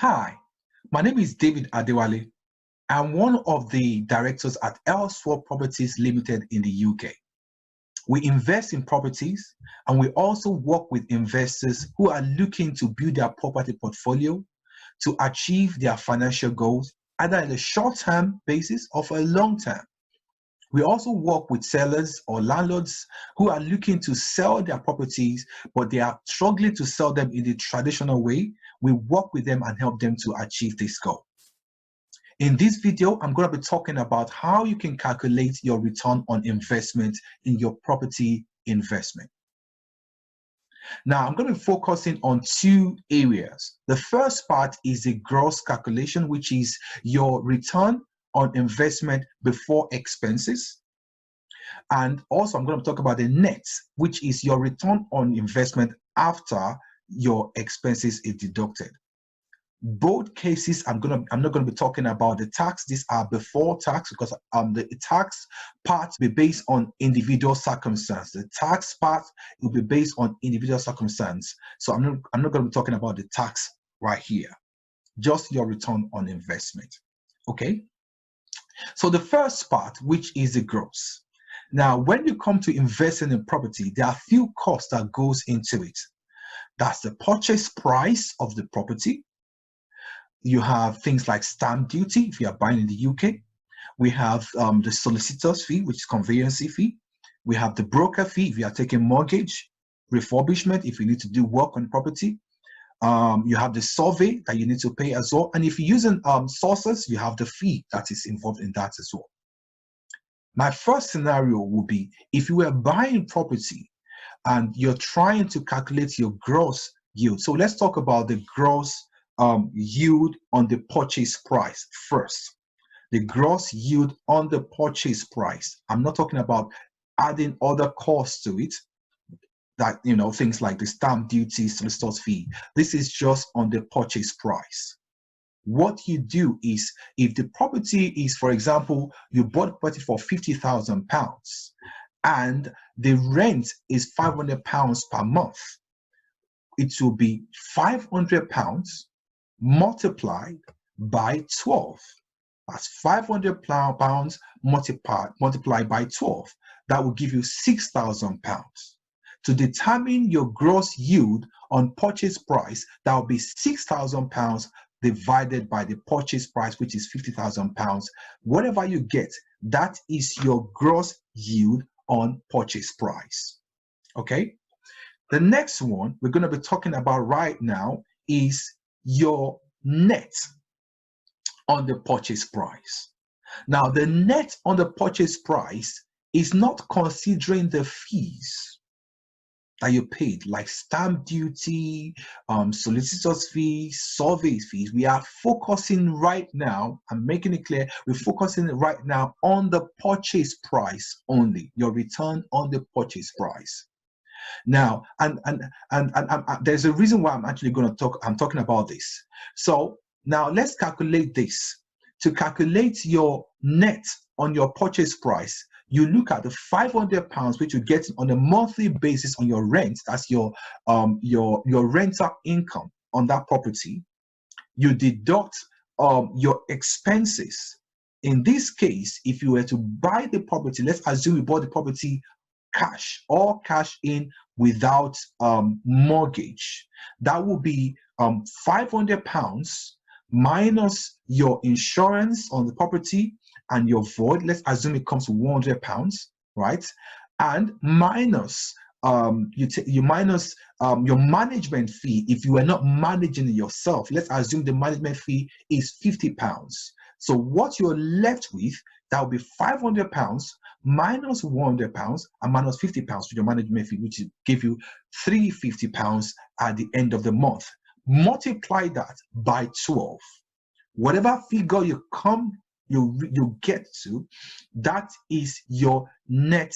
Hi, my name is David Adewale. I'm one of the directors at Elsewhere Properties Limited in the UK. We invest in properties and we also work with investors who are looking to build their property portfolio to achieve their financial goals, either in a short-term basis or for a long term. We also work with sellers or landlords who are looking to sell their properties, but they are struggling to sell them in the traditional way. We work with them and help them to achieve this goal. In this video, I'm going to be talking about how you can calculate your return on investment in your property investment. Now, I'm going to be focusing on two areas. The first part is the gross calculation, which is your return on investment before expenses. And also I'm going to talk about the net, which is your return on investment after your expenses is deducted. Both cases, I'm not going to be talking about the tax. These are before tax because the tax part will be based on individual circumstance. The tax part will be based on individual circumstance. So I'm not going to be talking about the tax right here. Just your return on investment. Okay. So the first part, which is the gross. Now, when you come to investing in property, there are a few costs that goes into it. That's the purchase price of the property. You have things like stamp duty if you are buying in the UK. We have the solicitor's fee, which is conveyancing fee. We have the broker fee if you are taking mortgage, refurbishment if you need to do work on property. You have the survey that you need to pay as well. And if you're using sources, you have the fee that is involved in that as well. My first scenario would be if you were buying property and you're trying to calculate your gross yield. So let's talk about the gross yield on the purchase price first. The gross yield on the purchase price. I'm not talking about adding other costs to it, that, you know, things like the stamp duty, solicitor's fee. This is just on the purchase price. What you do is, if the property is, for example, you bought property for £50,000 and the rent is £500 per month, it will be £500 multiplied by 12. That's £500 multiplied by 12. That will give you £6,000. To determine your gross yield on purchase price, that will be £6,000 divided by the purchase price, which is £50,000. Whatever you get, that is your gross yield on purchase price. Okay. The next one we're going to be talking about right now is your net on the purchase price. Now, the net on the purchase price is not considering the fees that you paid, like stamp duty, solicitor's fees, survey fees. We are focusing right now, I'm making it clear, we're focusing right now on the purchase price only, your return on the purchase price. Now, and there's a reason why I'm actually going to I'm talking about this. So now let's calculate this. To calculate your net on your purchase price, you look at the £500 which you get on a monthly basis on your rent. That's your rental income on that property. You deduct your expenses. In this case, if you were to buy the property, let's assume you bought the property cash or cash in without mortgage, that will be £500 minus your insurance on the property and your void. Let's assume it comes to £100, right? And minus you minus your management fee if you are not managing it yourself. Let's assume the management fee is £50. So what you're left with, that will be £500 minus £100 and minus £50 for your management fee, which will give you £350 at the end of the month. Multiply that by 12. Whatever figure you get to, that is your net.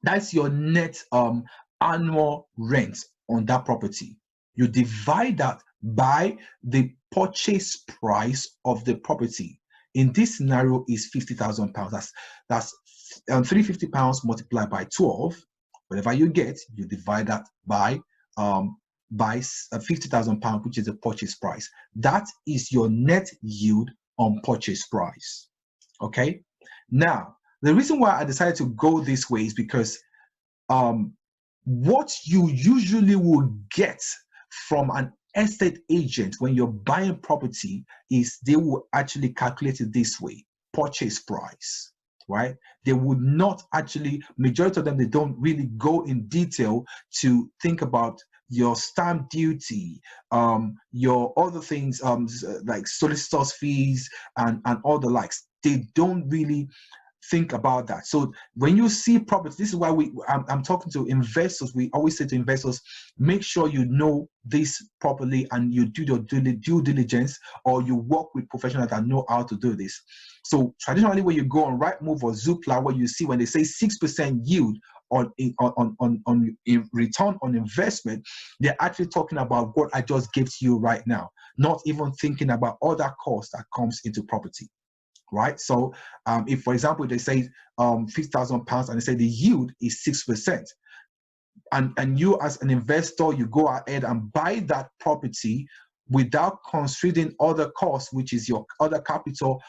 That's your net annual rent on that property. You divide that by the purchase price of the property. In this scenario, is £50,000. That's £350 multiplied by 12. Whatever you get, you divide that by by £50,000, which is the purchase price. That is your net yield on purchase price. Okay. Now, the reason why I decided to go this way is because what you usually will get from an estate agent when you're buying property is they will actually calculate it this way: purchase price, right? They would not actually, majority of them, they don't really go in detail to think about your stamp duty, your other things, like solicitors fees and all the likes. They don't really think about that. So when you see property, this is why I'm talking to investors. We always say to investors, make sure you know this properly and you do your due diligence, or you work with professionals that know how to do this. So traditionally, when you go on Rightmove or Zoopla, what you see when they say 6% yield on return on investment, they're actually talking about what I just gave to you right now, not even thinking about other costs that comes into property. Right. So if, for example, they say £50,000 and they say the yield is 6%, and you as an investor, you go ahead and buy that property without considering other costs, which is your other capital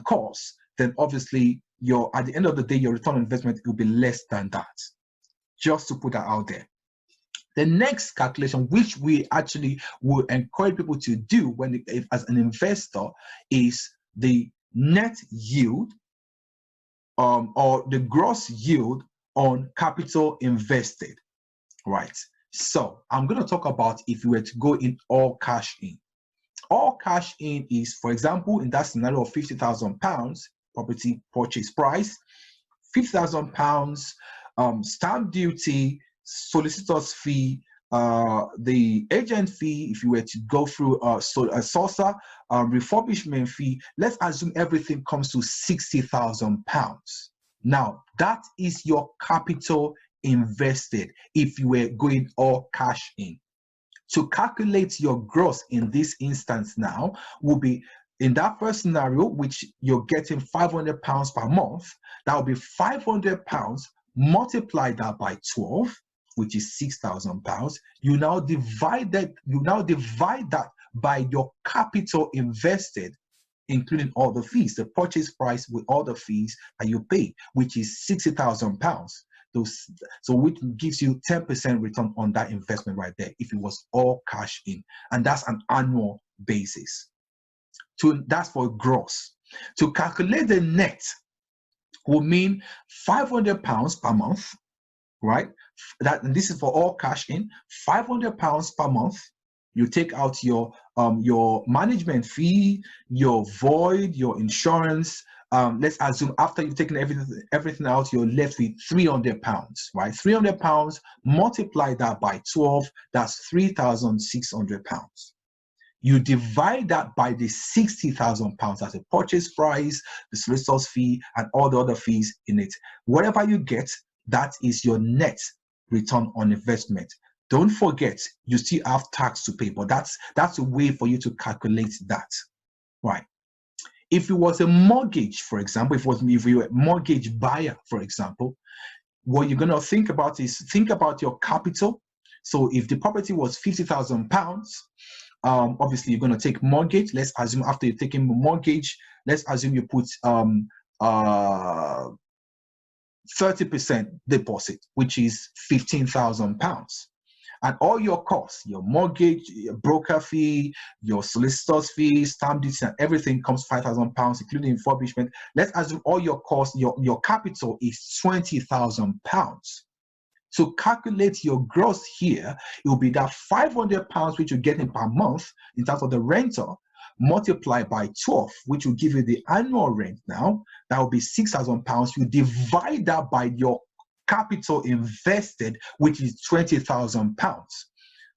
costs, then obviously at the end of the day, your return on investment will be less than that. Just to put that out there. The next calculation, which we actually would encourage people to do as an investor, is the net yield or the gross yield on capital invested, right? So I'm going to talk about if you were to go in all cash in. All cash in is, for example, in that scenario of £50,000 property purchase price, £50,000 stamp duty, solicitor's fee, the agent fee, if you were to go through a SOSA, refurbishment fee. Let's assume everything comes to £60,000. Now, that is your capital invested if you were going all cash in. To calculate your gross in this instance now will be, in that first scenario, which you're getting £500 per month, that will be £500, multiply that by 12, which is £6,000. You now divide that by your capital invested, including all the fees, the purchase price with all the fees that you pay, which is £60,000. So which gives you 10% return on that investment right there if it was all cash in, and that's an annual basis. That's for gross. To calculate the net will mean £500 per month, right? And this is for all cash in. £500 per month. You take out your management fee, your void, your insurance. Let's assume after you've taken everything out, you're left with £300, right? £300, multiply that by 12, that's £3,600. You divide that by the £60,000 as a purchase price, the solicitor's fee, and all the other fees in it. Whatever you get, that is your net return on investment. Don't forget, you still have tax to pay, but that's a way for you to calculate that, right? If it was a mortgage, for example, if you were a mortgage buyer, for example, what you're going to think about is your capital. So if the property was £50,000, obviously you're going to take mortgage. Let's assume after you're taking mortgage, let's assume you put 30% deposit, which is £15,000. And all your costs, your mortgage, your broker fee, your solicitor's fee, stamp duty, and everything comes £5,000, including refurbishment. Let's assume all your costs, your capital is £20,000. To calculate your gross here, it will be that £500 which you're getting per month in terms of the rental, multiplied by 12, which will give you the annual rent now. That will be £6,000. You divide that by your capital invested, which is £20,000.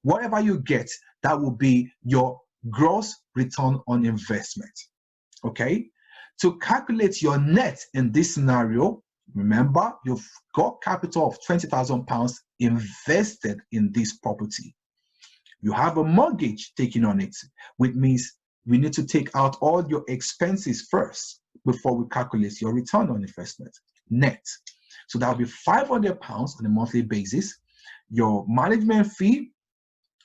Whatever you get, that will be your gross return on investment. Okay? To calculate your net in this scenario, remember, you've got capital of £20,000 invested in this property. You have a mortgage taken on it, which means we need to take out all your expenses first before we calculate your return on investment, net. So that will be £500 on a monthly basis. Your management fee,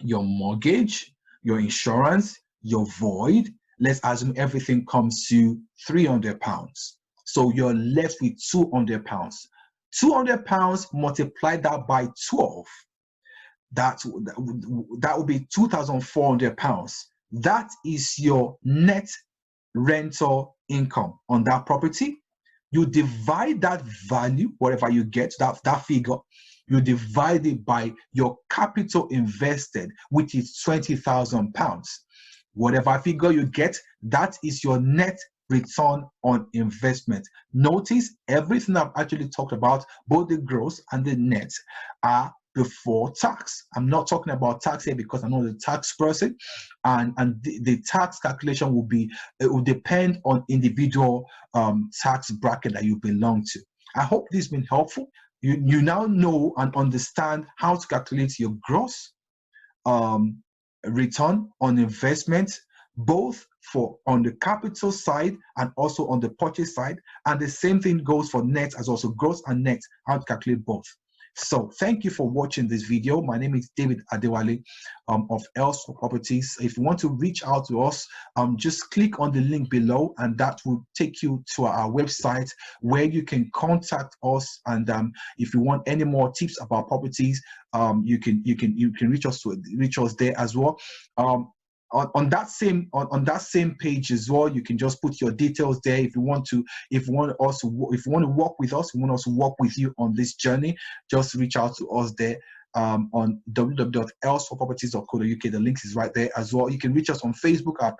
your mortgage, your insurance, your void, let's assume everything comes to £300. So you're left with £200. £200, multiply that by 12. That would be £2,400. That is your net rental income on that property. You divide that value, whatever you get, that figure, you divide it by your capital invested, which is £20,000. Whatever figure you get, that is your net return on investment. Notice everything I've actually talked about, both the gross and the net, are before tax. I'm not talking about tax here because I'm not a tax person, and the tax calculation will depend on individual tax bracket that you belong to. I hope this has been helpful. You now know and understand how to calculate your gross return on investment, both for on the capital side and also on the purchase side, and the same thing goes for net as also gross and net, how to calculate both. So thank you for watching this video. My name is David Adewale of Elswap Properties. If you want to reach out to us, just click on the link below, and that will take you to our website where you can contact us. And if you want any more tips about properties, you can reach us there as well. On that same page as well, you can just put your details there. If you want to work with us, we want us to work with you on this journey, just reach out to us there on www.elswapproperties.co.uk. The link is right there as well. You can reach us on Facebook. Our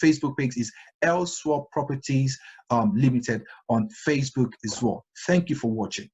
Facebook page is Elswap Properties Limited on Facebook as well. Thank you for watching.